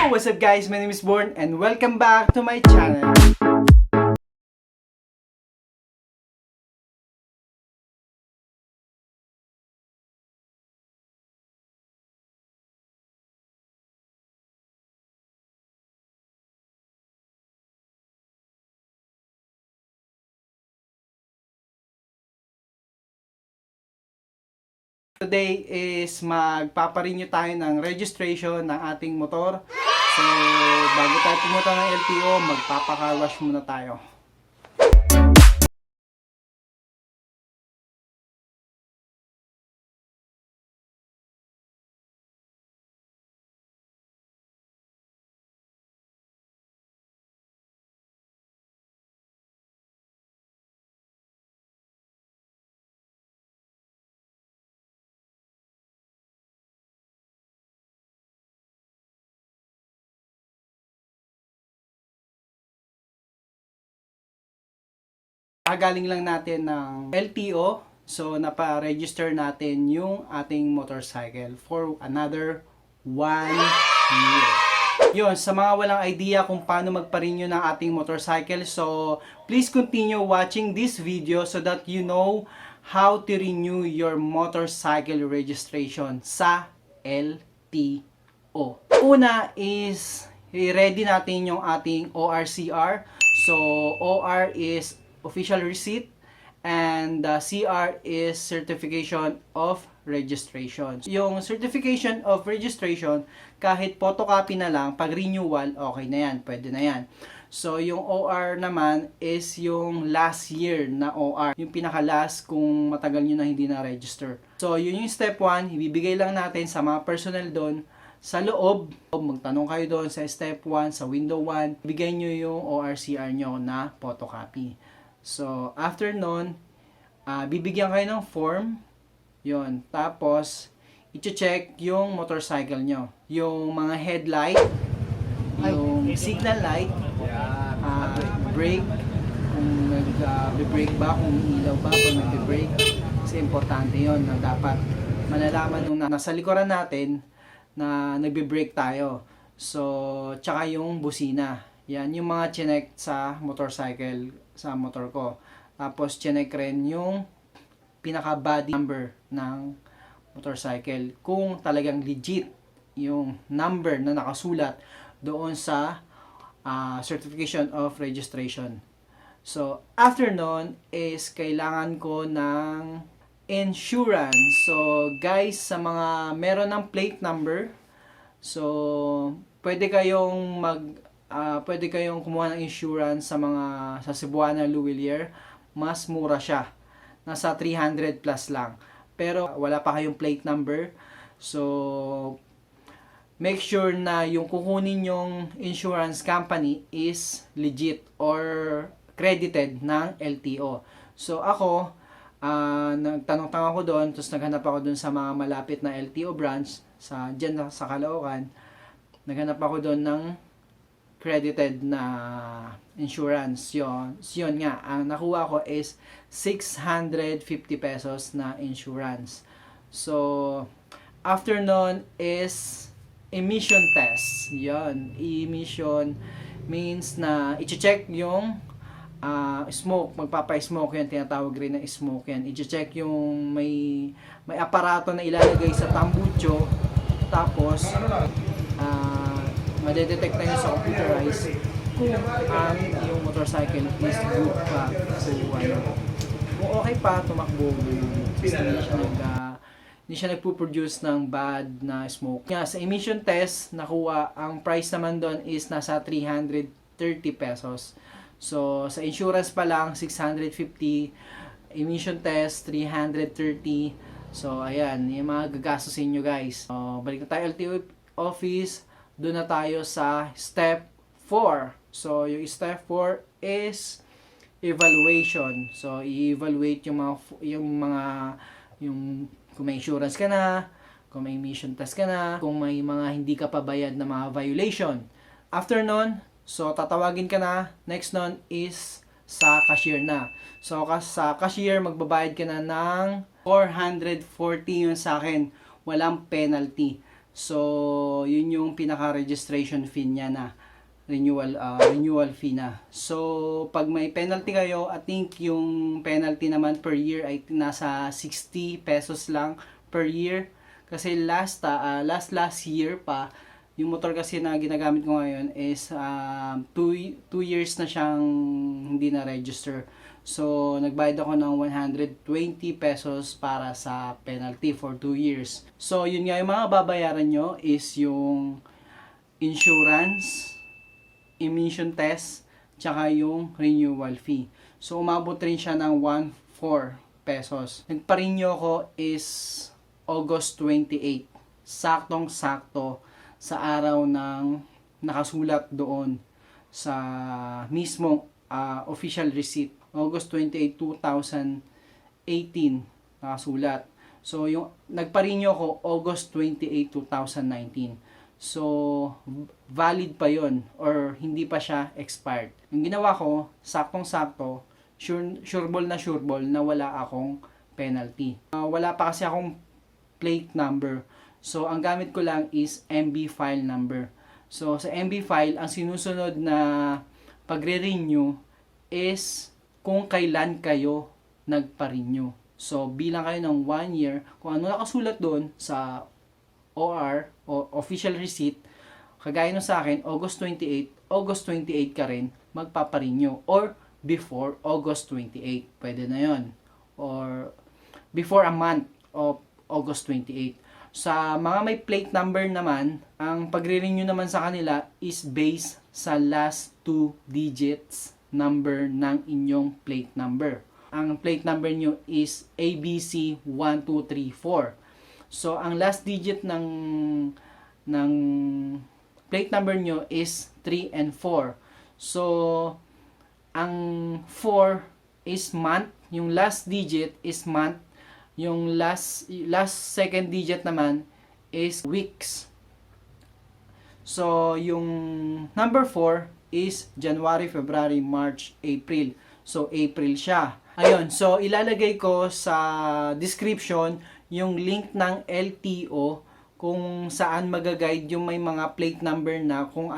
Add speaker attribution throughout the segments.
Speaker 1: What's up guys? My name is Born and welcome back to my channel. Today is magpaparenew tayo ng registration ng ating motor. So, bago tayo pumunta ng LTO, magpapaka wash muna tayo. Galing lang natin ng LTO. So, napa-register natin yung ating motorcycle for another 1 year. Yun, sa mga walang idea kung paano magpa-renew ng ating motorcycle, so please continue watching this video so that you know how to renew your motorcycle registration sa LTO. Una is, i-ready natin yung ating ORCR. So, OR is official receipt and CR is certification of registration. Yung certification of registration, kahit photocopy na lang, pag renewal, okay na yan, pwede na yan. So, yung OR naman is yung last year na OR. Yung pinaka-last kung matagal nyo na hindi na-register. So, yun yung step 1. Ibibigay lang natin sa mga personnel doon sa loob. Magtanong kayo doon sa step 1, sa window 1. Bigay nyo yung ORCR nyo na photocopy. So, after nun, bibigyan kayo ng form. Yun. Tapos, i-check yung motorcycle nyo. Yung mga headlight, yung signal light, brake, kung nag-brake ba, kung ilaw ba, kung nag-brake. Kasi importante yun na dapat malalaman nung nasa likuran natin na nagbe-brake tayo. So, tsaka yung busina. Yan, yung mga chinek sa motorcycle, sa motor ko. Tapos, chinek rin yung pinaka-body number ng motorcycle. Kung talagang legit yung number na nakasulat doon sa certification of registration. So, after nun is kailangan ko ng insurance. So, guys, sa mga meron ng plate number, so, pwede kayong kumuha ng insurance sa Cebuana Luwilier. Mas mura siya. Nasa 300 plus lang. Pero wala pa kayong plate number. So, make sure na yung kukunin yung insurance company is legit or credited ng LTO. So, ako, nagtanong-tanong ako doon, tapos naghanap ako doon sa mga malapit na LTO branch dyan sa Caloocan. Naghanap ako doon ng credited na insurance. Yun nga, ang nakuha ko is 650 pesos na insurance. So, after nun is emission test. Yun, emission means na i-check yung smoke, magpapa-smoke yan, tinatawag rin na smoke yan. I-check yung may aparato na ilalagay sa tambucho, tapos madedetect na yun sa computerized kung yung motorcycle is good pa. So, kung okay pa, tumakbo, hindi siya nagpo-produce ng bad na smoke. Sa emission test, nakuha, ang price naman doon is nasa 330 pesos. So, sa insurance pa lang, 650, emission test, 330. So, ayan, yung mga gagastusin nyo guys. Balik na tayo LTO office. Doon na tayo sa step 4. So, yung step 4 is evaluation. So, i-evaluate kung may insurance ka na, kung may emission test ka na, kung may mga hindi ka pa bayad na mga violation. After nun, so tatawagin ka na. Next nun is sa cashier na. So, sa cashier, magbabayad ka na ng 440 yun sa akin. Walang penalty. So, yun yung pinaka-registration fee niya na renewal fee na. So, pag may penalty kayo, I think yung penalty naman per year ay nasa 60 pesos lang per year. Kasi last year pa, yung motor kasi na ginagamit ko ngayon is 2 years na siyang hindi na register. So, nagbayad ako ng 120 pesos para sa penalty for 2 years. So, yun nga yung mga babayaran nyo is yung insurance, emission test, tsaka yung renewal fee. So, umabot rin siya ng 1,400 pesos. Nagpa-renew ko is August 28. Saktong-sakto sa araw ng nakasulat doon sa mismong official receipt. August 28, 2018 nakasulat. So, yung nagpa-renew ko August 28, 2019. So, valid pa yon or hindi pa siya expired. Yung ginawa ko, saktong-sakto, sureball na wala akong penalty. Wala pa kasi akong plate number. So, ang gamit ko lang is MB file number. So, sa MB file, ang sinusunod na pagre-renew is kung kailan kayo nagpa-renew. So, bilang kayo ng 1 year, kung ano nakasulat doon sa OR o official receipt, kagaya nung sa akin, August 28 ka rin magpaparenew or before August 28. Pwede na yon. Or before a month of August 28. Sa mga may plate number naman, ang pagre-renew naman sa kanila is based sa last 2 digits number ng inyong plate number. Ang plate number nyo is ABC1234. So, ang last digit ng plate number nyo is 3 and 4. So, ang 4 is month, yung last digit is month, yung last second digit naman is weeks. So, yung number 4 is January, February, March, April. So, April siya. Ayun, so ilalagay ko sa description yung link ng LTO kung saan magaguide yung may mga plate number na kung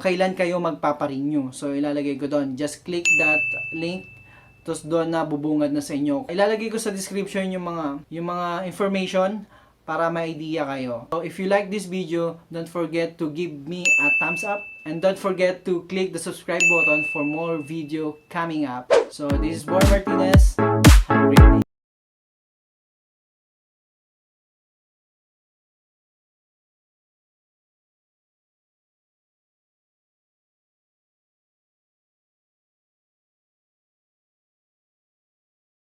Speaker 1: kailan kayo magpaparenew. So, ilalagay ko doon. Just click that link. Tapos doon na bubungad na sa inyo. Ilalagay ko sa description yung mga information para may idea kayo. So, if you like this video, don't forget to give me a thumbs up. And don't forget to click the subscribe button for more video coming up. So, this is Boy Martinez.